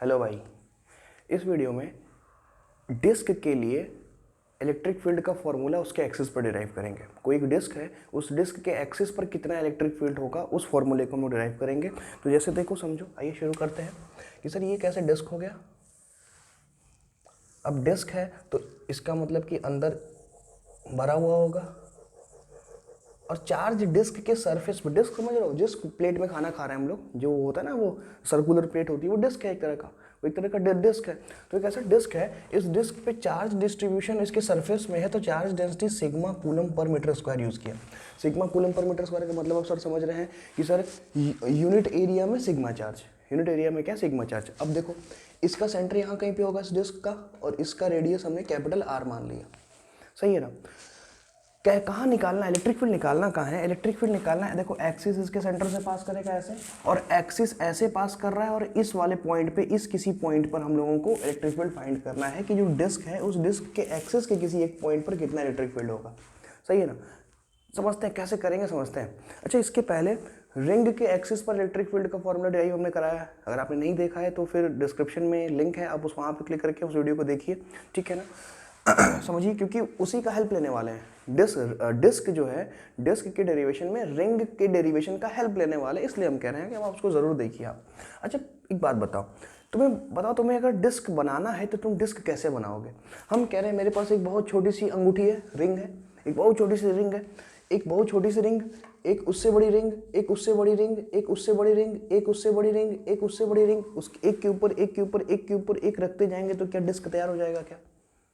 Hello भाई। इस video में डिस्क के लिए इलेक्ट्रिक फील्ड का फॉर्मूला उसके एक्सिस पर डिराइव करेंगे। कोई एक डिस्क है, उस डिस्क के एक्सिस पर कितना इलेक्ट्रिक फील्ड होगा उस फॉर्मूले को हम डिराइव करेंगे। तो जैसे देखो, समझो, आइए शुरू करते हैं कि सर ये कैसे डिस्क हो गया। अब डिस्क है तो इसका मतलब कि अंदर भरा हुआ होगा और चार्ज डिस्क के सरफेस पर, डिस्क समझ रहे हो, जिस प्लेट में खाना खा रहे हैं हम लोग, जो होता है ना वो सर्कुलर प्लेट होती है, वो डिस्क है एक तरह का, वो एक तरह का डिस्क है। तो एक ऐसा डिस्क है, इस डिस्क पे चार्ज डिस्ट्रीब्यूशन इसके सरफेस में है, तो charge density sigma coulomb per metre square use किया। Sigma coulomb per metre square का मतलब आप सर समझ रहे हैं कि सर यूनिट एरिया में सिग्मा चार्ज, यूनिट एरिया में क्या सिग्मा चार्ज। अब देखो, इसका सेंटर यहाँ कहीं पे होगा इस डिस्क का, और इसका रेडियस हमने कैपिटल आर मान लिया, सही है ना। क्या कहाँ निकालना है इलेक्ट्रिक फील्ड, निकालना कहाँ है इलेक्ट्रिक फील्ड निकालना है। देखो, एक्सिस इसके सेंटर से पास करेगा ऐसे, और एक्सिस ऐसे पास कर रहा है, और इस वाले पॉइंट पे, इस किसी पॉइंट पर हम लोगों को इलेक्ट्रिक फील्ड फाइंड करना है कि जो डिस्क है उस डिस्क के एक्सिस के किसी एक पॉइंट पर कितना इलेक्ट्रिक फील्ड होगा, सही है ना। समझते हैं कैसे करेंगे, समझते हैं। अच्छा, इसके पहले रिंग के एक्सिस पर इलेक्ट्रिक फील्ड का फॉर्मूला डिराइव हमने कराया है। अगर आपने नहीं देखा है तो फिर डिस्क्रिप्शन में लिंक है, आप उस वहाँ पर क्लिक करके उस वीडियो को देखिए, ठीक है ना। समझिए, क्योंकि उसी का हेल्प लेने वाले हैं। डिस्क जो है, डिस्क के डेरिवेशन में रिंग के डेरिवेशन का हेल्प लेने वाले, इसलिए हम कह रहे हैं कि आप उसको ज़रूर देखिए आप। अच्छा, एक बात बताओ, तुम्हें अगर डिस्क बनाना है तो तुम डिस्क कैसे बनाओगे। हम कह रहे हैं मेरे पास एक बहुत छोटी सी अंगूठी है, रिंग है, एक बहुत छोटी सी रिंग है, एक बहुत छोटी सी रिंग, एक उससे बड़ी रिंग, एक उससे बड़ी रिंग, एक उससे बड़ी रिंग, एक उससे बड़ी रिंग, एक उससे बड़ी रिंग, उस एक के ऊपर एक के ऊपर एक के ऊपर एक रखते जाएंगे तो क्या डिस्क तैयार हो जाएगा क्या।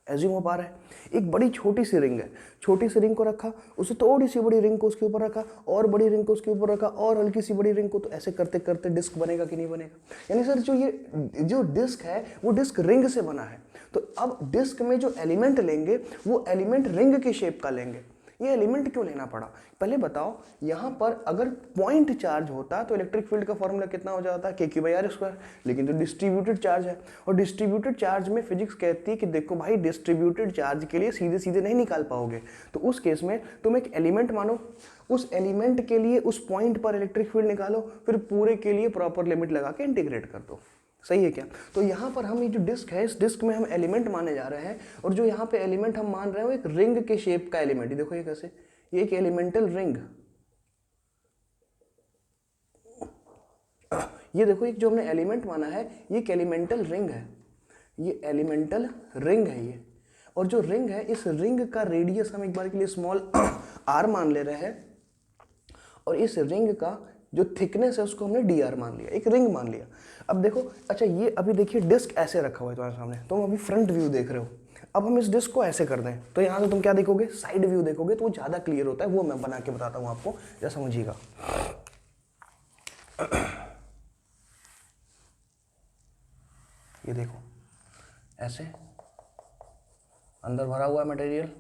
एज्यूम हो पा रहा है। एक बड़ी छोटी सी रिंग है, छोटी सी रिंग को रखा, उससे थोड़ी सी बड़ी रिंग को उसके ऊपर रखा, और बड़ी रिंग को उसके ऊपर रखा, और हल्की सी बड़ी रिंग को, तो ऐसे करते करते डिस्क बनेगा कि नहीं बनेगा। यानी सर जो डिस्क है वो डिस्क रिंग से बना है। तो अब डिस्क में जो एलिमेंट लेंगे वो एलिमेंट रिंग की शेप का लेंगे। ये एलिमेंट क्यों लेना पड़ा, पहले बताओ। यहाँ पर अगर पॉइंट चार्ज होता तो इलेक्ट्रिक फील्ड का फॉर्मूला कितना हो जाता, k/r²। लेकिन तो डिस्ट्रीब्यूटेड चार्ज है, और डिस्ट्रीब्यूटेड चार्ज में फिजिक्स कहती है कि देखो भाई, डिस्ट्रीब्यूटेड चार्ज के लिए सीधे सीधे नहीं निकाल पाओगे, तो उस केस में तुम एक एलिमेंट मानो, उस एलिमेंट के लिए उस पॉइंट पर इलेक्ट्रिक फील्ड निकालो, फिर पूरे के लिए प्रॉपर लिमिट लगा के इंटीग्रेट कर दो, सही है क्या। तो यहाँ पर हम ये जो डिस्क है, इस डिस्क में हम एलिमेंट माने जा रहे हैं, और जो यहाँ पे एलिमेंट हम मान रहे हैं वो एक रिंग के शेप का एलिमेंट। देखो ये कैसे, ये एक एलिमेंटल रिंग, ये देखो, एक जो हमने एलिमेंट माना है ये एक एलिमेंटल रिंग है, ये एलिमेंटल रिंग है ये। और जो रिंग है, इस रिंग का रेडियस हम एक बार के लिए स्मॉल r मान ले रहे हैं, और इस रिंग का जो थिकनेस है उसको हमने dr मान लिया, एक रिंग मान लिया। अब देखो, अच्छा ये अभी देखिए डिस्क ऐसे रखा हुआ है तुम्हारे सामने, तुम अभी फ्रंट व्यू देख रहे हो। अब हम इस डिस्क को ऐसे कर दें तो यहाँ से तुम क्या देखोगे, साइड व्यू देखोगे, तो वो ज़्यादा क्लियर होता है। वो मैं बना के बताता हूँ आपको, जरा समझिएगा। ये देखो, ऐसे अंदर भरा हुआ मटेरियल,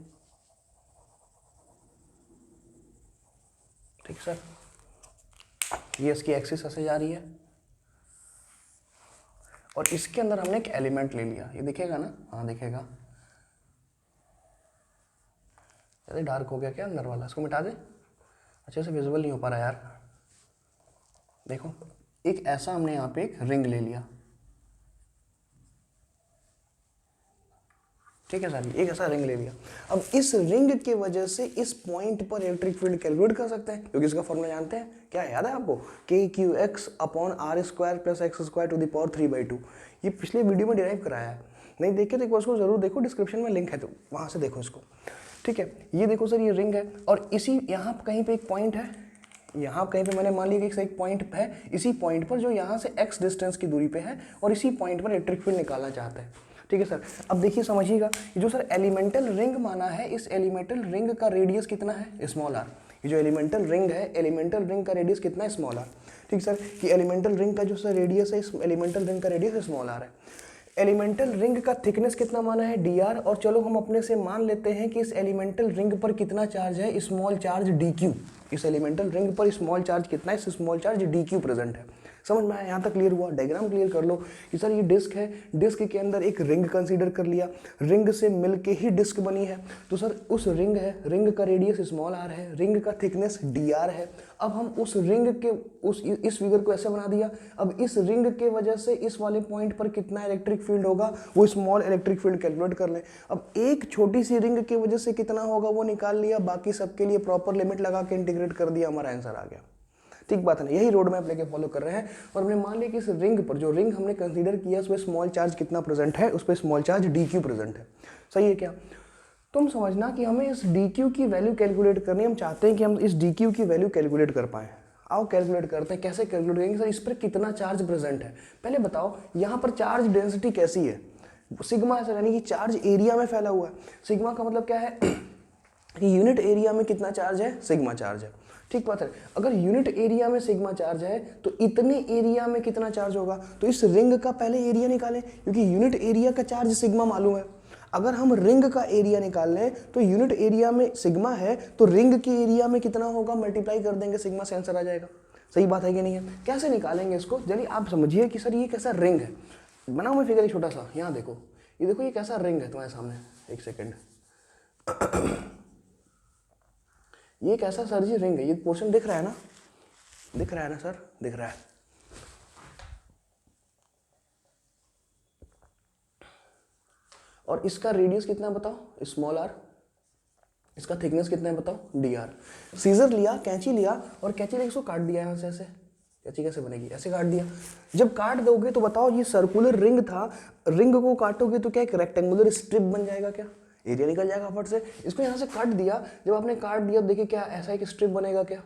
ठीक सर। ये इसकी एक्सिस ऐसे जा रही है, और इसके अंदर हमने एक एलिमेंट ले लिया। ये दिखेगा ना, हाँ दिखेगा। अरे डार्क हो गया क्या अंदर वाला, इसको मिटा दे, अच्छे से विजुअल नहीं हो पा रहा यार। देखो, एक ऐसा हमने यहाँ पे एक रिंग ले लिया, ठीक है सर, एक ऐसा रिंग ले लिया। अब इस रिंग की वजह से इस पॉइंट पर इलेक्ट्रिक फील्ड कैलकुलेट कर सकते हैं, क्योंकि इसका फॉर्मूला जानते हैं, क्या याद है आपको, kqx/r² + x² 3/2। ये पिछले वीडियो में डिराइव कराया है, नहीं देखे तो एक बार उसको जरूर देखो, डिस्क्रिप्शन में लिंक है, तो वहाँ से देखो इसको, ठीक है। ये देखो सर, ये रिंग है, और इसी यहाँ कहीं पर एक पॉइंट है, यहाँ कहीं पे मैंने मान लिया कि एक पॉइंट है, इसी पॉइंट पर जो यहाँ से x डिस्टेंस की दूरी पे है, और इसी पॉइंट पर इलेक्ट्रिक फील्ड निकालना चाहते हैं, ठीक है सर। अब देखिए समझिएगा, ये जो सर एलिमेंटल रिंग माना है, इस एलिमेंटल रिंग का रेडियस कितना है, स्मॉल r। ये जो एलिमेंटल रिंग है, एलिमेंटल रिंग का रेडियस कितना है, स्मॉल r, ठीक सर। कि एलिमेंटल रिंग का जो सर रेडियस है, इस एलिमेंटल रिंग का रेडियस स्मॉल r है। एलिमेंटल रिंग का थिकनेस कितना माना है, dr। और चलो हम अपने से मान लेते हैं कि इस एलिमेंटल रिंग पर कितना चार्ज है, स्मॉल चार्ज dq। इस एलिमेंटल रिंग पर स्मॉल चार्ज कितना है, स्मॉल चार्ज dq प्रेजेंट है, समझ में आया? यहाँ तक क्लियर हुआ? डायग्राम क्लियर कर लो कि सर ये डिस्क है, डिस्क के अंदर एक रिंग कंसीडर कर लिया, रिंग से मिलके ही डिस्क बनी है। तो सर उस रिंग है, रिंग का रेडियस स्मॉल आर है, रिंग का थिकनेस डी आर है। अब हम उस रिंग के इस फिगर को ऐसे बना दिया। अब इस रिंग के वजह से इस वाले पॉइंट पर कितना इलेक्ट्रिक फील्ड होगा वो स्मॉल इलेक्ट्रिक फील्ड कैलकुलेट कर लें। अब एक छोटी सी रिंग की वजह से कितना होगा वो निकाल लिया, बाकी सबके लिए प्रॉपर लिमिट लगा के इंटीग्रेट कर दिया, हमारा आंसर आ गया। ठीक बात है ना? यही रोड मैप लेके फॉलो कर रहे हैं। और हमने मान लिया कि इस रिंग पर, जो रिंग हमने कंसीडर किया, उसमें स्मॉल चार्ज कितना प्रेजेंट है, उस पर small charge D Q present है। सही है क्या? तुम समझना कि हमें इस डी क्यू की वैल्यू कैलकुलेट करनी है। हम चाहते हैं कि हम इस डी क्यू की वैल्यू कैलकुलेट कर पाएँ। आओ कैलकुलेट करते हैं। कैसे कैलकुलेट करेंगे सर? इस पर कितना चार्ज प्रेजेंट है। पहले बताओ यहाँ पर चार्ज डेंसिटी कैसी है? सिग्मा है सर, यानी कि चार्ज एरिया में फैला हुआ है। सिग्मा का मतलब क्या है कि यूनिट एरिया में कितना चार्ज है, सिग्मा चार्ज है। ठीक बात है? अगर यूनिट एरिया में सिग्मा चार्ज है तो इतने एरिया में कितना चार्ज होगा? तो इस रिंग का पहले एरिया निकालें, क्योंकि यूनिट एरिया का चार्ज सिग्मा मालूम है। अगर हम रिंग का एरिया निकाल लें तो यूनिट एरिया में सिग्मा है, तो रिंग के एरिया में कितना होगा मल्टीप्लाई कर देंगे, सिग्मा से आंसर आ जाएगा। सही बात है कि नहीं है? कैसे निकालेंगे इसको? चलिए आप समझिए कि सर ये कैसा रिंग है। बनाओ मैं फिगर छोटा सा, यहाँ देखो, ये देखो ये कैसा रिंग है तुम्हारे सामने। एक सेकेंड, ये कैसा सर जी रिंग है? ये पोर्शन दिख रहा है ना? दिख रहा है ना सर? दिख रहा है। और इसका रेडियस कितना है बताओ? Small are. इसका थिकनेस कितना है बताओ? D R. सीजर लिया, कैंची लिया, और कैंची लेके इसको काट दिया यहाँ से ऐसे। कैंची कैसे बनेगी? ऐसे काट दिया। जब काट दोगे तो बताओ ये सर्कुलर रिंग था, रिंग को काटोगे तो क्या एक रेक्टेंगुलर स्ट्रिप बन जाएगा? क्या एरिया निकल जाएगा फट से? इसको यहाँ से काट दिया, जब आपने काट दिया देखिए क्या ऐसा एक स्ट्रिप बनेगा क्या?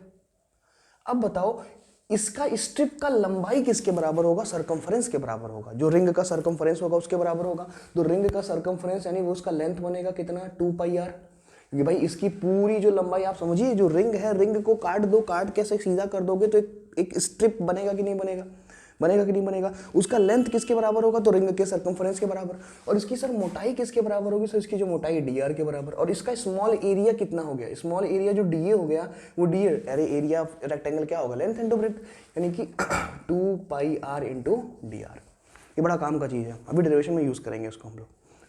अब बताओ इसका स्ट्रिप का लंबाई किसके बराबर होगा? सरकमफरेंस के बराबर होगा। जो रिंग का सरकमफरेंस होगा उसके बराबर होगा। तो रिंग का सरकमफरेंस यानी वो उसका लेंथ बनेगा कितना? 2πr। क्योंकि भाई इसकी पूरी जो लंबाई, आप समझिए जो रिंग है, रिंग को काट दो, काट के ऐसे सीधा कर दोगे तो एक स्ट्रिप बनेगा कि नहीं बनेगा? बनेगा कि नहीं बनेगा? उसका लेंथ किसके बराबर होगा? तो रिंग के सरकमफरेंस के बराबर। और इसकी सर मोटाई किसके बराबर होगी? सर इसकी जो मोटाई डी आर के बराबर। और इसका स्मॉल एरिया कितना हो गया? स्मॉल एरिया जो डी ए हो गया वो डी अरे एरिया ऑफ रेक्टेंगल क्या होगा? लेंथ इंटू ब्रेड्थ, यानी कि 2πr इंटू डी आर। ये बड़ा काम का चीज़ है, अभी डेरिवेशन में यूज़ करेंगे इसको हम लोग।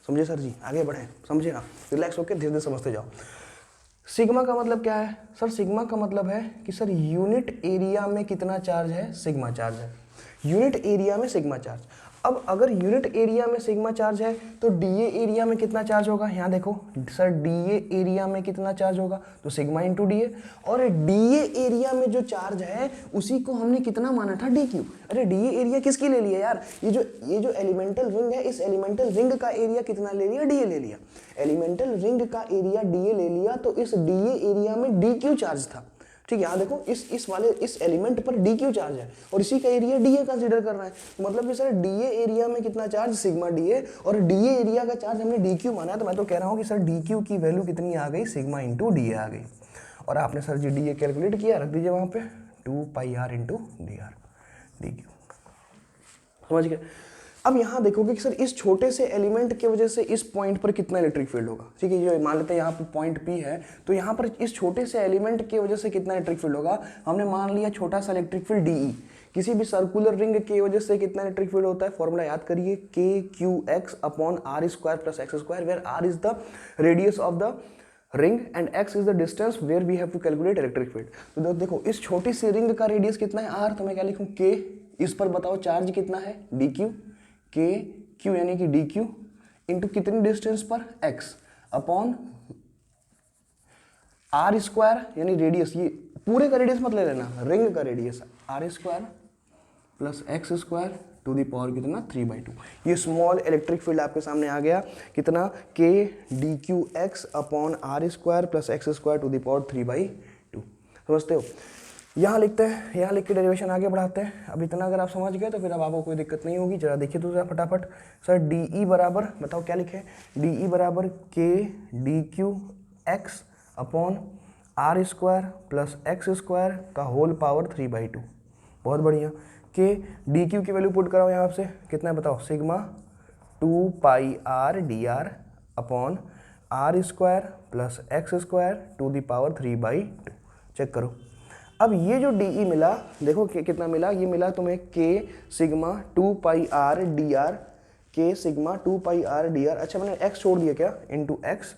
समझे सर जी? आगे बढ़े, समझे ना? रिलैक्स होकर धीरे धीरे समझते जाओ। सिग्मा का मतलब क्या है सर? सिग्मा का मतलब है कि सर यूनिट एरिया में कितना चार्ज है? सिग्मा चार्ज है। यूनिट एरिया में सिग्मा चार्ज। अब अगर यूनिट एरिया में सिग्मा चार्ज है तो डीए एरिया में कितना चार्ज होगा? यहाँ देखो सर, डीए एरिया में कितना चार्ज होगा? तो सिग्मा इंटू डीए। और डीए एरिया में जो चार्ज है उसी को हमने कितना माना था? D Q. अरे डीए एरिया किसकी ले लिया यार? ये जो एलिमेंटल रिंग है, इस एलिमेंटल रिंग का एरिया कितना ले लिया? डीए ले लिया। एलिमेंटल रिंग का एरिया डीए ले लिया, तो इस डीए एरिया में डी क्यू चार्ज था। ठीक है, यहाँ देखो इस एलिमेंट पर डी क्यू चार्ज है और इसी का एरिया डी ए कंसीडर कर रहा है। मतलब कि सर डी ए एरिया में कितना चार्ज? Sigma D A. और डी ए एरिया का चार्ज हमने डी क्यू माना है, तो मैं तो कह रहा हूँ कि सर डी क्यू की वैल्यू कितनी आ गई? सिग्मा इंटू डी ए आ गई। और आपने sir G D A calculate किया, रख दीजिए वहाँ पे 2πr into D R, D Q. समझ गए? अब यहाँ देखोगे कि सर इस छोटे से एलिमेंट की वजह से इस पॉइंट पर कितना इलेक्ट्रिक फील्ड होगा। ठीक है, जो मान लेते हैं यहाँ पर पॉइंट P है, तो यहाँ पर इस छोटे से एलिमेंट की वजह से कितना इलेक्ट्रिक फील्ड होगा? हमने मान लिया छोटा सा इलेक्ट्रिक फील्ड DE। किसी भी सर्कुलर रिंग की वजह से कितना इलेक्ट्रिक फील्ड होता है? फॉर्मूला याद करिए, KQX upon R square plus x square, where R is the radius of the ring and x is the distance where we have to calculate electric field. तो देखो इस छोटी सी रिंग का radius कितना है? R। तो मैं क्या लिखूँ? K। इस पर बताओ चार्ज कितना है? DQ। के क्यू यानी कि डी क्यू इंटू कितनी डिस्टेंस पर? एक्स अपॉन आर स्क्वायर यानी रेडियस, ये पूरे का रेडियस मत ले लेना, रिंग का radius R square plus x square to the power कितना? 3/2। ये स्मॉल इलेक्ट्रिक फील्ड आपके सामने आ गया कितना? K D Q x upon are square plus x square to the power 3/2। समझते हो? यहाँ लिखते हैं, यहाँ लिख के डेरिवेशन आगे बढ़ाते हैं। अब इतना अगर आप समझ गए तो फिर अब आपको कोई दिक्कत नहीं होगी। जरा देखिए तो जरा फटाफट। सर डी ई बराबर, बताओ क्या लिखे? डी ई बराबर K D Q x upon are square plus x square का होल पावर 3/2। बहुत बढ़िया। के डी क्यू की वैल्यू पुट कराओ यहाँ से, कितना है बताओ? Sigma 2πr D R upon are square plus x square to the power 3/2। Check करो। अब ये जो डी ई मिला, देखो कितना मिला, ये मिला तुम्हें K sigma 2 pi R D R, K sigma 2 pi R D R. अच्छा मैंने एक्स छोड़ दिया क्या, into x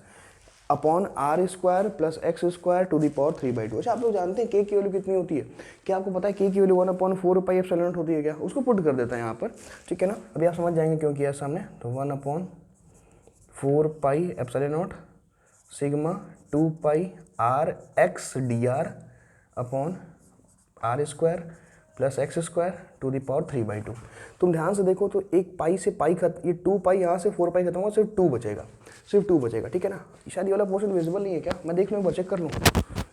upon are square plus x square to the power 3/2। अच्छा आप लोग जानते हैं के की वैल्यू कितनी होती है, क्या आपको पता है के की वैल्यू 1/4 पाई एप्सिलॉन नॉट होती है क्या, उसको पुट कर देता है यहाँ पर, ठीक है ना। अभी आप समझ जाएंगे क्यों किया सामने, तो 1/4 pi epsilon naught sigma 2 pi R x D R upon are square plus x square to the power 3/2। तुम ध्यान से देखो तो एक पाई से पाई ये 2 पाई यहाँ से 4 पाई खत्म होगा, सिर्फ 2 बचेगा, सिर्फ 2 बचेगा, ठीक है ना। शायद ये वाला पोर्शन विजिबल नहीं है क्या, मैं देख लूँ, एक बार चेक कर लूँ,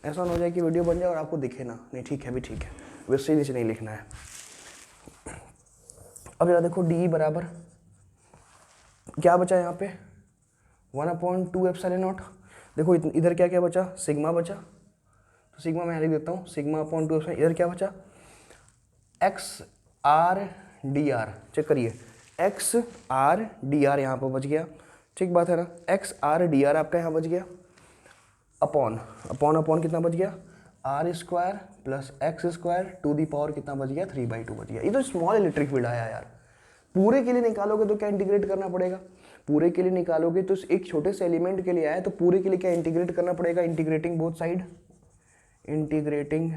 ऐसा ना हो जाए कि वीडियो बन जाए और आपको दिखे ना। नहीं ठीक है, अभी ठीक है, वैसे नीचे नहीं लिखना है। अब जरा देखो डी बराबर क्या बचा यहाँ पे, 1/2 एप्सिलॉन नॉट। देखो इधर क्या क्या बचा, सिग्मा बचा, तो सिग्मा मैं लिख देता हूँ, सिग्मा अपॉन 2 एप्सिलॉन। इधर क्या बचा, x R D R, check करिए, एक्स आर डी आर यहाँ पर बच गया, ठीक बात है ना, एक्स आर डी आर आपका यहाँ बच गया, अपॉन अपॉन अपॉन कितना बच गया, R square plus x square to the power कितना बच गया, 3/2 बच गया। ये तो स्मॉल इलेक्ट्रिक फील्ड आया यार। पूरे के लिए निकालोगे तो क्या इंटीग्रेट करना पड़ेगा, पूरे के लिए निकालोगे तो एक छोटे से एलिमेंट के लिए आया, तो पूरे के लिए क्या इंटीग्रेट करना पड़ेगा, integrating both side, integrating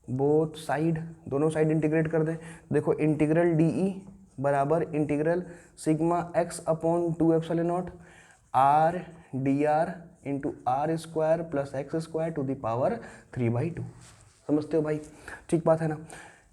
both side, दोनों साइड इंटीग्रेट कर दें। देखो इंटीग्रल डी ई बराबर integral sigma x upon 2 epsilon naught R D R into R square plus x square to the power 3/2। समझते हो भाई, ठीक बात है ना।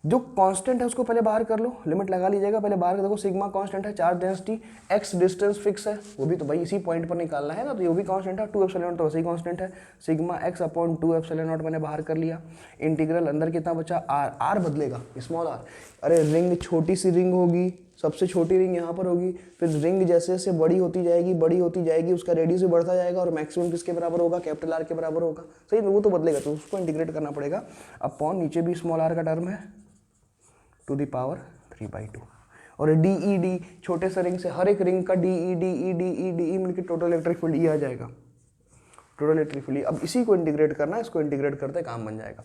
जो कांस्टेंट है उसको पहले बाहर कर लो, लिमिट लगा लीजिएगा, पहले बाहर कर देखो, सिग्मा कांस्टेंट है, charge density, x distance fix है, वो भी तो भाई इसी पॉइंट पर निकालना है ना, तो ये भी कांस्टेंट है, 2 एप्सिलॉन नॉट तो वैसे ही कांस्टेंट है, sigma x upon 2 epsilon not मैंने बाहर कर लिया। इंटीग्रल अंदर कितना बचा, आर, आर बदलेगा, स्मॉल आर, अरे रिंग छोटी सी रिंग होगी, सबसे छोटी रिंग यहाँ पर होगी, फिर रिंग जैसे जैसे बड़ी होती जाएगी, उसका रेडियस भी बढ़ता जाएगा और मैक्सिमम किसके बराबर होगा, कैपिटल आर के बराबर होगा, सही, वो तो बदलेगा, तो उसको इंटीग्रेट करना पड़ेगा। अपॉन नीचे भी स्मॉल आर का टर्म है टू दी पावर 3/2, और डी ई डी छोटे से रिंग से हर एक रिंग का D E D E D E D E मिलकर टोटल इलेक्ट्रिक फील्ड ये आ जाएगा, टोटल इलेक्ट्रिक फील्ड। अब इसी को इंटीग्रेट करना है, इसको इंटीग्रेट करते काम बन जाएगा।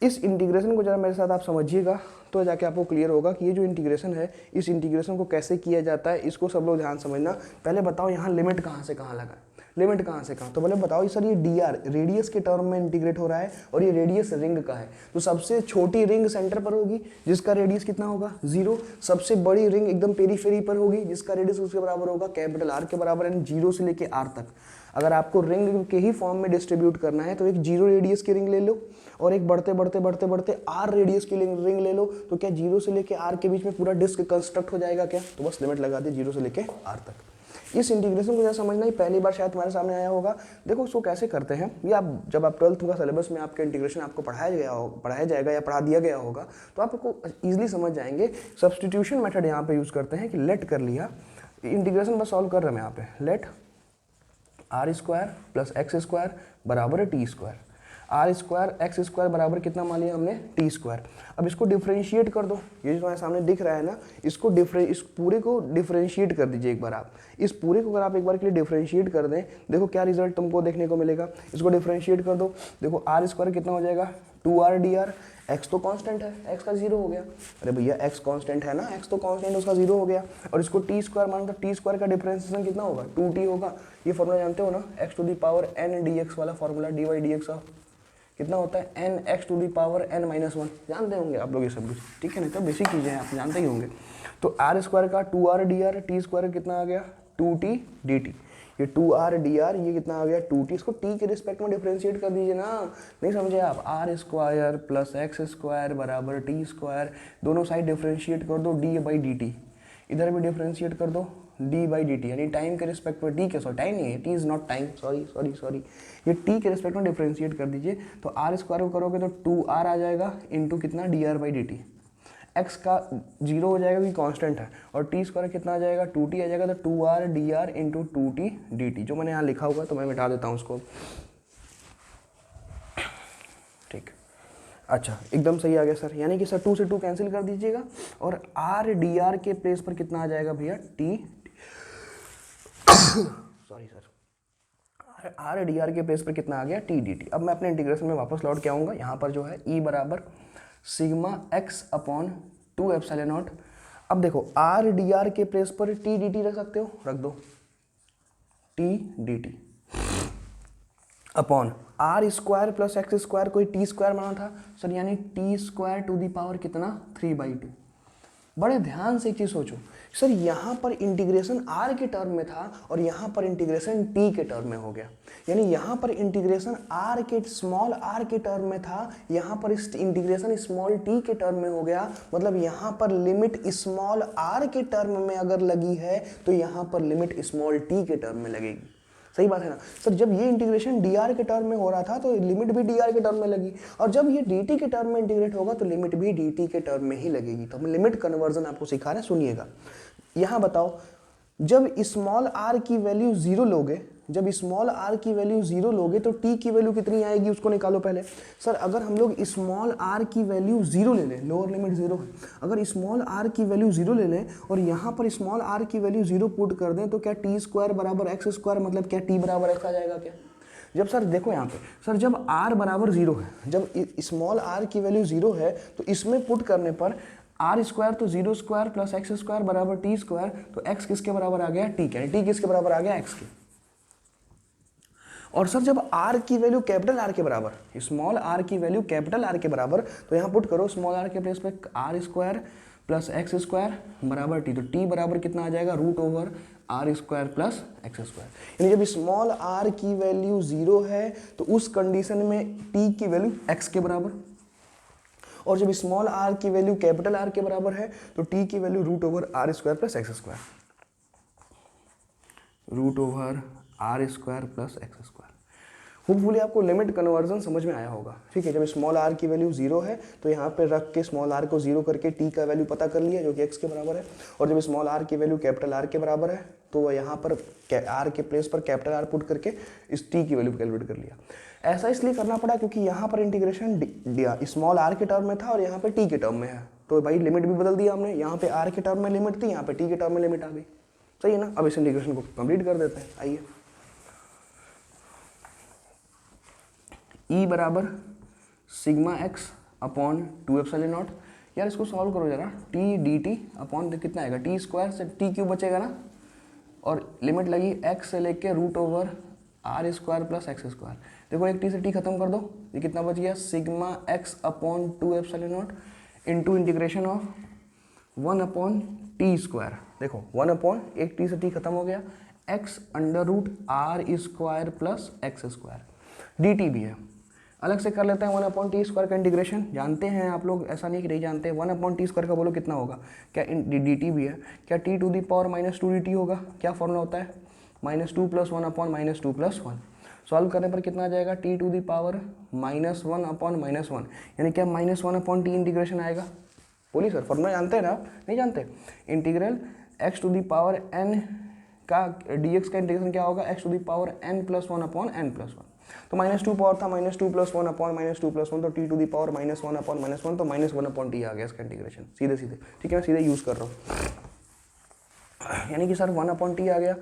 इस इंटीग्रेशन को जरा मेरे साथ आप समझिएगा तो जाके आपको क्लियर होगा कि ये जो इंटीग्रेशन है, इस इंटीग्रेशन को कैसे किया जाता है, इसको सब लोग ध्यान समझना। पहले बताओ यहाँ लिमिट कहाँ से कहाँ लगा, लिमिट कहाँ से कहाँ, तो पहले बताओ सर ये डी आर रेडियस के टर्म में इंटीग्रेट हो रहा है और ये रेडियस रिंग का है, तो सबसे छोटी रिंग सेंटर पर होगी जिसका रेडियस कितना होगा 0, सबसे बड़ी रिंग एकदम पेरीफेरी पर होगी जिसका रेडियस उसके बराबर होगा कैपिटल आर के बराबर, यानी 0 से लेके आर तक। अगर आपको रिंग के ही फॉर्म में डिस्ट्रीब्यूट करना है तो एक 0 रेडियस की रिंग ले लो और एक बढ़ते बढ़ते बढ़ते बढ़ते आर रेडियस की रिंग ले लो, तो क्या 0 से लेके आर के बीच में पूरा डिस्क कंस्ट्रक्ट हो जाएगा क्या, तो बस लिमिट लगा दी 0 से लेके आर तक। इस इंटीग्रेशन को जरा समझना ही पहली बार शायद तुम्हारे सामने आया होगा। देखो उसको कैसे करते हैं, ये आप जब आप 12th का सिलेबस में आपके इंटीग्रेशन आपको पढ़ाया जाएगा या पढ़ा दिया गया होगा तो आपको ईजिली समझ जाएंगे। सब्स्टिट्यूशन मेथड यहाँ पे यूज़ करते हैं कि लेट कर लिया, इंटीग्रेशन बस सॉल्व कर रहे हैं यहाँ पे, let R square plus x square बराबर है T square, R square x square बराबर कितना मान लिया हमने टी स्क्वायर। अब इसको डिफरेंशिएट कर दो, ये जो तुम्हारे सामने दिख रहा है ना, इसको इस पूरे को डिफरेंशिएट कर दीजिए एक बार आप, इस पूरे को अगर आप एक बार के लिए डिफरेंशिएट कर दें, देखो क्या रिजल्ट तुमको देखने को मिलेगा। इसको डिफरेंशिएट कर दो, देखो आर स्क्वायर कितना हो जाएगा 2r dr, x तो कांस्टेंट है, x का 0 हो गया, अरे भैया x कांस्टेंट है ना, x तो कांस्टेंट उसका 0 हो गया, और इसको t स्क्वायर मानो तो t स्क्वायर का डिफरेंशिएशन कितना होगा 2t होगा। ये फॉर्मूला जानते हो ना, x to the power n dx वाला फॉर्मूला, dy dx ऑफ कितना होता है n x to the power n minus 1, जानते होंगे आप लोग ये सब कुछ, ठीक है, नहीं तो बेसिक चीज़ें हैं आप जानते ही होंगे। तो r स्क्वायर का 2r dr, t स्क्वायर कितना आ गया 2t dt, ये 2r dr ये कितना आ गया 2t, इसको t के रिस्पेक्ट में डिफरेंशिएट कर दीजिए ना, नहीं समझे आप, r square plus x square बराबर टी स्क्वायर, दोनों साइड डिफरेंशिएट कर दो d बाई डी टी, इधर भी डिफरेंशिएट कर दो d बाई डी टी, यानी टाइम के रिस्पेक्ट में t के, सॉरी टाइम नहीं है, t is not time, sorry ये t के रिस्पेक्ट में डिफरेंशिएट कर दीजिए, तो r स्क्वायर को करोगे तो 2r आ जाएगा इंटू कितना dr by D T, x का 0 हो जाएगा क्योंकि कांस्टेंट है, और t स्क्वायर कितना आ जाएगा 2t आ जाएगा, तो 2r dr into 2t dt, जो मैंने यहाँ लिखा हुआ है तो मैं मिटा देता हूँ उसको, ठीक, अच्छा एकदम सही आ गया सर, यानी कि सर 2 से 2 कैंसिल कर दीजिएगा और r dr के प्लेस पर कितना आ जाएगा भैया t, sorry sir, are D R के प्लेस पर कितना आ गया टी डी टी। अब मैं अपने इंटीग्रेशन में वापस लौट के आऊँगा, यहाँ पर जो है ई बराबर sigma x upon 2 epsilon naught. अब देखो आर डी आर के प्लेस पर टी डी टी रख सकते हो, रख दो T D T upon are square plus x square, कोई टी स्क्वायर बना था सर, यानी T square to the power कितना 3/2। बड़े ध्यान से एक चीज़ सोचो सर, यहाँ पर इंटीग्रेशन आर के टर्म में था और यहाँ पर इंटीग्रेशन टी के टर्म में हो गया, यानी यहाँ पर इंटीग्रेशन आर के स्मॉल आर के टर्म में था, यहाँ पर इंटीग्रेशन स्मॉल टी के टर्म में हो गया। मतलब यहाँ पर लिमिट स्मॉल आर के टर्म में अगर लगी है तो यहाँ पर लिमिट स्मॉल टी के टर्म में लगेगी। सही बात है ना सर, जब ये इंटीग्रेशन डी आर के टर्म में हो रहा था तो लिमिट भी डी आर के टर्म में लगी, और जब ये डी टी के टर्म में इंटीग्रेट होगा तो लिमिट भी डी टी के टर्म में ही लगेगी। तो हम लिमिट कन्वर्जन आपको सिखा रहे हैं, सुनिएगा। यहाँ बताओ, जब स्मॉल आर की वैल्यू 0 लोगे, जब स्मॉल आर की वैल्यू 0 लोगे तो टी की वैल्यू कितनी आएगी उसको निकालो पहले। सर अगर हम लोग स्मॉल आर की वैल्यू 0 ले लें, लोअर लिमिट 0 है, अगर स्मॉल आर की वैल्यू 0 ले लें और यहाँ पर स्मॉल आर की वैल्यू 0 पुट कर दें तो क्या टी स्क्वायर बराबर एक्स स्क्वायर, मतलब क्या टी बराबर एक्स आ जाएगा क्या? जब सर देखो यहाँ पे सर, जब r बराबर 0 है, जब स्मॉल r की वैल्यू 0 है तो इसमें पुट करने पर आर स्क्वायर तो 0 स्क्वायर प्लस एक्स स्क्वायर बराबर टी स्क्वायर, तो एक्स किसके बराबर आ गया टी के, टी किसके बराबर आ गया एक्स के। और सर जब r की वैल्यू कैपिटल R के बराबर, स्मॉल r की वैल्यू कैपिटल R के बराबर, तो यहाँ पुट करो स्मॉल r के प्लेस पे R square plus x square बराबर टी, तो टी बराबर कितना आ जाएगा root over are square plus x square. यानी जब स्मॉल r की वैल्यू 0 है तो उस कंडीशन में t की वैल्यू x के बराबर, और जब स्मॉल r की वैल्यू कैपिटल R के बराबर है तो t की value root over are square plus x square, root over are square plus x square. Hopefully आपको लिमिट कन्वर्जन समझ में आया होगा। ठीक है, जब स्मॉल r की वैल्यू 0 है तो यहाँ पे रख के स्मॉल r को 0 करके t का वैल्यू पता कर लिया जो कि x के बराबर है, और जब स्मॉल r की वैल्यू कैपिटल R के बराबर है तो यहाँ पर r के प्लेस पर कैपिटल R पुट करके इस t की वैल्यू कैलकुलेट कर लिया। ऐसा इसलिए करना पड़ा क्योंकि यहाँ पर इंटीग्रेशन स्मॉल r के टर्म में था और यहाँ पे t के टर्म में है, तो भाई लिमिट भी बदल दिया हमने, यहाँ पे r के टर्म में लिमिट थी, यहाँ पे t के टर्म में लिमिट आ गई। सही है ना, अब इस इंटीग्रेशन को कंप्लीट कर देते हैं। आइए, ई बराबर sigma x upon 2 epsilon not. यार इसको सॉल्व करो जरा, टी डी टी अपॉन कितना आएगा, टी स्क्वायर से टी क्यूब बचेगा ना, और लिमिट लगी एक्स से लेके root over are square plus x square. देखो एक टी से टी खत्म कर दो, ये कितना बच गया sigma x upon 2 epsilon naught into integration of 1 upon T square. देखो 1 अपॉन एक टी से टी खत्म हो गया, x under root are square plus x square, D T भी है, अलग से कर लेते हैं। 1 अपॉन टी स्क्वायर का इंटीग्रेशन जानते हैं आप लोग, ऐसा नहीं कि नहीं जानते। 1 अपॉन टी स्क्वायर का बोलो कितना होगा, क्या डी टी भी है, क्या T to the power -2 D T होगा, क्या फॉर्मूला होता है -2 + 1 अपॉन -2 + 1। सॉल्व करने पर कितना आ जाएगा T to the power -1 upon -1, यानी क्या -1 अपॉन टी इंटीग्रेशन आएगा। बोलिए सर फॉर्मूला जानते हैं ना आप, नहीं जानते। Integral x to the power n का dx का इंटीग्रेशन क्या होगा, x to the power n+1 upon n+1। तो -2 पावर था -2 + 1 अपॉन -2 + 1, तो t to the power -1 upon -1, तो -1 अपॉन t आ गया इसका इंटीग्रेशन सीधे सीधे। ठीक है, मैं सीधे यूज़ कर रहा हूँ, यानी कि सर 1 अपॉन t आ गया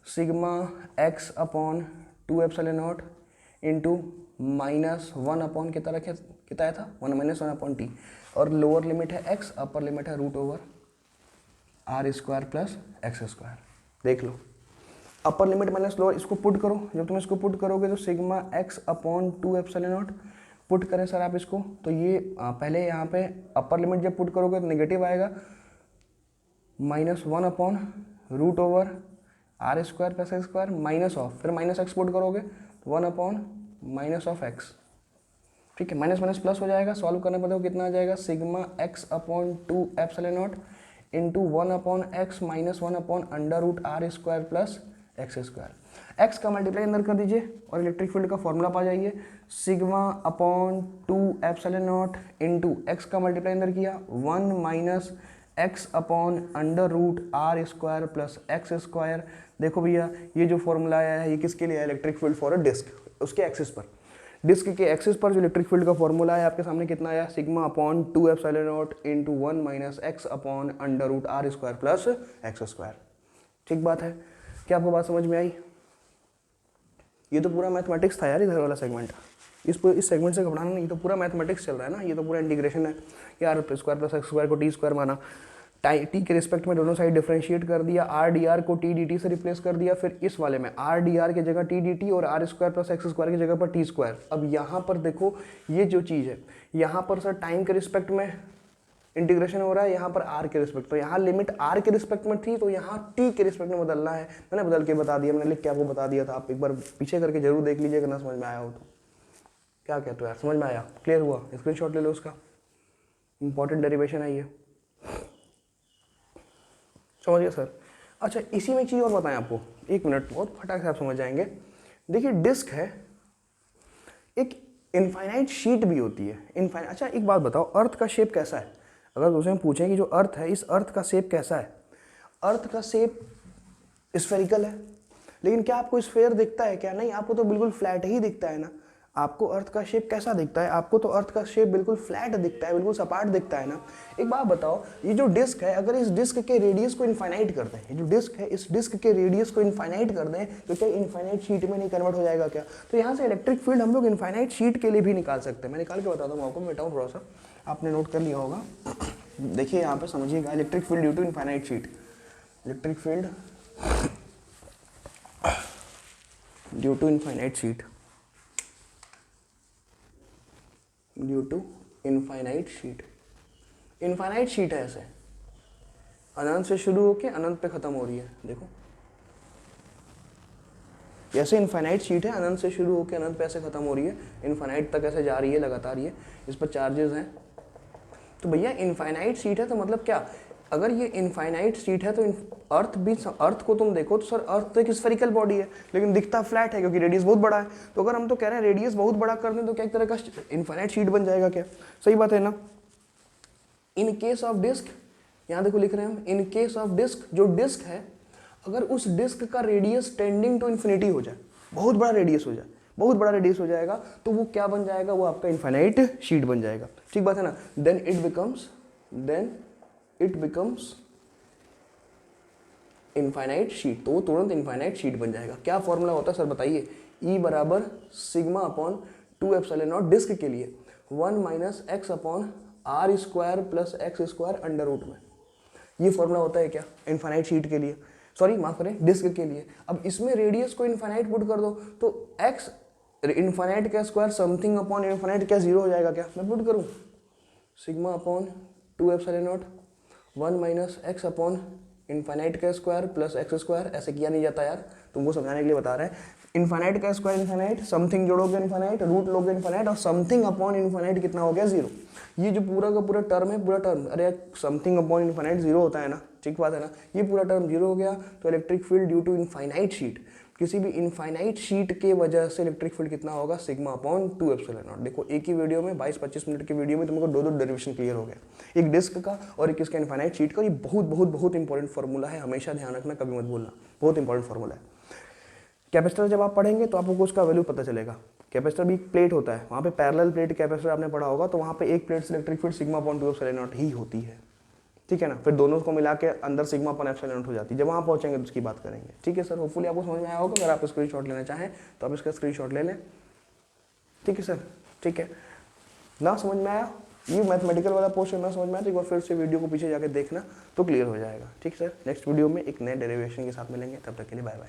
sigma x upon 2 epsilon naught into -1 upon कितना रखे, कितना था 1 अपॉन t, और लोअर लिमिट है x, अपर लिमिट है root over are square plus x square. देख लो अपर लिमिट माइनस लोअर, इसको पुट करो। जब तुम इसको पुट करोगे तो sigma x upon 2 epsilon naught put करें सर आप इसको, तो ये पहले यहाँ पे अपर लिमिट जब पुट करोगे तो नेगेटिव आएगा, -1 upon root over are square plus x square minus of, फिर -x पुट करोगे 1 अपॉन -x। ठीक है, माइनस माइनस प्लस हो जाएगा। सॉल्व करने पर देखो कितना आ जाएगा sigma x upon 2 epsilon naught into 1 upon x minus 1 upon under root are square plus x square. X का मल्टीप्लाई अंदर कर दीजिए और इलेक्ट्रिक फील्ड का फॉर्मूला पा जाइए, sigma upon 2 epsilon naught into x का मल्टीप्लाई अंदर किया 1 minus x upon under root are square plus x square. देखो भैया ये जो फॉर्मूला आया है ये किसके लिए है, electric field for a disc, उसके एक्सिस पर, डिस्क के एक्सिस पर जो इलेक्ट्रिक फील्ड का फॉर्मूला है आपके सामने कितना आया, sigma upon 2 epsilon naught into 1 minus x upon under root are square plus x square. ठीक बात है, क्या आपको बात समझ में आई? ये तो पूरा मैथमेटिक्स था यार इधर वाला सेगमेंट। इस सेगमेंट से घबराना नहीं, ये तो पूरा मैथमेटिक्स चल रहा है ना, ये तो पूरा इंटीग्रेशन है यार। स्क्वायर प्लस एक्स स्क्वायर को टी स्क्वायर माना, टी के रिस्पेक्ट में दोनों साइड डिफरेंशिएट कर दिया, आर डी आर को टी डी टी से रिप्लेस कर दिया, फिर इस वाले में आर डी आर की जगह टी डी टी और r square plus x square की जगह पर टी स्क्वायर। अब यहाँ पर देखो ये जो चीज़ है, यहाँ पर सर टाइम के रिस्पेक्ट में इंटीग्रेशन हो रहा है, यहाँ पर आर के रिस्पेक्ट, तो यहाँ लिमिट आर के रिस्पेक्ट में थी तो यहाँ टी के रिस्पेक्ट में बदलना है। मैंने बदल के बता दिया, मैंने लिख के आपको बता दिया था, आप एक बार पीछे करके जरूर देख लीजिएगा, ना समझ में आया हो तो। क्या कहते हो यार, समझ में आया, क्लियर हुआ? स्क्रीनशॉट ले लो उसका, इंपॉर्टेंट डेरिवेशन है ये, समझ गए सर? अच्छा इसी में चीज़ और बताएं आपको, एक मिनट, बहुत फटाक से आप समझ जाएंगे। देखिए डिस्क है, एक इनफाइनाइट शीट भी होती है, इनफाइनाइट। अच्छा एक बात बताओ, अर्थ का शेप कैसा है? अगर दूसरे में पूछें कि जो अर्थ है, इस अर्थ का शेप कैसा है? अर्थ का शेप स्फेरिकल है, लेकिन क्या आपको स्फेयर दिखता है क्या? नहीं, आपको तो बिल्कुल फ्लैट ही दिखता है ना। आपको अर्थ का शेप कैसा दिखता है? आपको तो अर्थ का शेप बिल्कुल फ्लैट दिखता है, बिल्कुल सपाट दिखता है ना। एक बात बताओ, ये जो डिस्क है, अगर इस डिस्क के रेडियस को इनफाइनाइट कर दें, ये जो डिस्क है इस डिस्क के रेडियस को इनफाइनाइट कर दें, तो क्या इनफाइनाइट शीट में नहीं कन्वर्ट हो जाएगा क्या? तो यहाँ से इलेक्ट्रिक फील्ड हम लोग इनफाइनाइट शीट के लिए भी निकाल सकते हैं। मैं निकाल के बताता हूँ आपको, मिटाऊँ थोड़ा सा, आपने नोट कर लिया होगा। देखिए यहाँ पे समझिएगा, electric field due to infinite sheet, electric field due to infinite sheet, due to infinite sheet. Infinite sheet है, ऐसे अनंत से शुरू होके अनंत पे खत्म हो रही है। देखो जैसे इनफाइनाइट शीट है, अनंत से शुरू होके अनंत पे ऐसे खत्म हो रही है, इनफाइनाइट तक ऐसे जा रही है लगातार, ये इस पर चार्जेस हैं। तो भैया इनफाइनाइट शीट है तो मतलब क्या, अगर ये इनफाइनाइट शीट है तो अर्थ भी, अर्थ को तुम देखो तो सर अर्थ तो एक स्फेरिकल बॉडी है, लेकिन दिखता फ्लैट है क्योंकि रेडियस बहुत बड़ा है। तो अगर हम तो कह रहे हैं रेडियस बहुत बड़ा कर दें तो क्या एक तरह का इनफाइनाइट शीट बन जाएगा क्या? सही बात है ना। इन केस ऑफ डिस्क, यहाँ देखो लिख रहे हैं हम, इन केस ऑफ डिस्क, जो डिस्क है अगर उस डिस्क का रेडियस टेंडिंग टू इन्फिनिटी हो जाए, बहुत बड़ा रेडियस हो जाए, बहुत बड़ा रेडियस हो जाएगा, तो वो क्या बन जाएगा? वो आपका इनफाइनाइट शीट बन जाएगा। ठीक बात है ना। Then it becomes infinite sheet, तो वो तुरंत इनफाइनाइट शीट बन जाएगा। क्या फॉर्मूला होता है सर बताइए? E बराबर sigma upon 2 epsilon naught disc के लिए 1 minus x upon are square plus x square under root में। ये फॉर्मूला होता है क्या इनफाइनाइट शीट के लिए, सॉरी माफ करें डिस्क के लिए। अब इसमें रेडियस को इनफाइनाइट पुट कर दो तो एक्स इनफाइनाइट का स्क्वायर समथिंग अपॉन इनफाइनाइट क्या जीरो हो जाएगा क्या? मैं पुट करूँ sigma upon 2 epsilon not 1 minus x upon infinite का स्क्वायर प्लस एक्स स्क्वायर। ऐसे किया नहीं जाता यार, तुमको समझाने के लिए बता रहे हैं। इनफाइनाइट का स्क्वायर इनफाइनाइट, समथिंग जोड़ोगे इनफाइनाइट, रूट लोगे इनफाइनाइट, और समथिंग अपॉन इनफाइनाइट कितना हो गया? जीरो। ये जो पूरा का पूरा टर्म है, पूरा टर्म, अरे समथिंग अपॉन इनफाइनाइट जीरो होता है ना, ठीक बात है ना। ये पूरा टर्म जीरो हो गया, तो electric field due to infinite sheet, किसी भी इनफाइनाइट शीट के वजह से इलेक्ट्रिक फील्ड कितना होगा? Sigma upon 2 epsilon not. देखो एक ही वीडियो में 22-25 मिनट की वीडियो में तुमको दो डेरिवेशन क्लियर हो गया, एक डिस्क का और एक इसका इनफाइनाइट शीट का। ये बहुत बहुत बहुत इंपॉर्टेंट फॉर्मूला है, हमेशा ध्यान रखना, कभी मत भूलना, बहुत इंपॉर्टेंट फॉर्मूला है। कैपेसिटर जब आप पढ़ेंगे तो आपको उसका वैल्यू पता चलेगा। कैपेसिटर भी एक प्लेट होता है, वहाँ पे पैरेलल प्लेट कैपेसिटर आपने पढ़ा होगा, तो वहाँ पे एक प्लेट से electric field sigma upon 2 epsilon not ही होती है, ठीक है ना। फिर दोनों को मिला के अंदर सिग्मा अपॉन एप्सिलॉन नॉट हो जाती है। जब वहाँ पहुँचेंगे तो उसकी बात करेंगे, ठीक है सर। होपफुली आपको समझ में आया होगा। अगर आप स्क्रीनशॉट लेना चाहें तो आप इसका स्क्रीनशॉट ले लें, ठीक है सर, ठीक है। ना समझ में आया, ये मैथमेटिकल वाला पोर्शन ना समझ में आया तो एक बार फिर से वीडियो को पीछे जाके देखना तो क्लियर हो जाएगा, ठीक है सर। नेक्स्ट वीडियो में एक नए डेरिवेशन के साथ मिलेंगे, तब तक के लिए बाय बाय।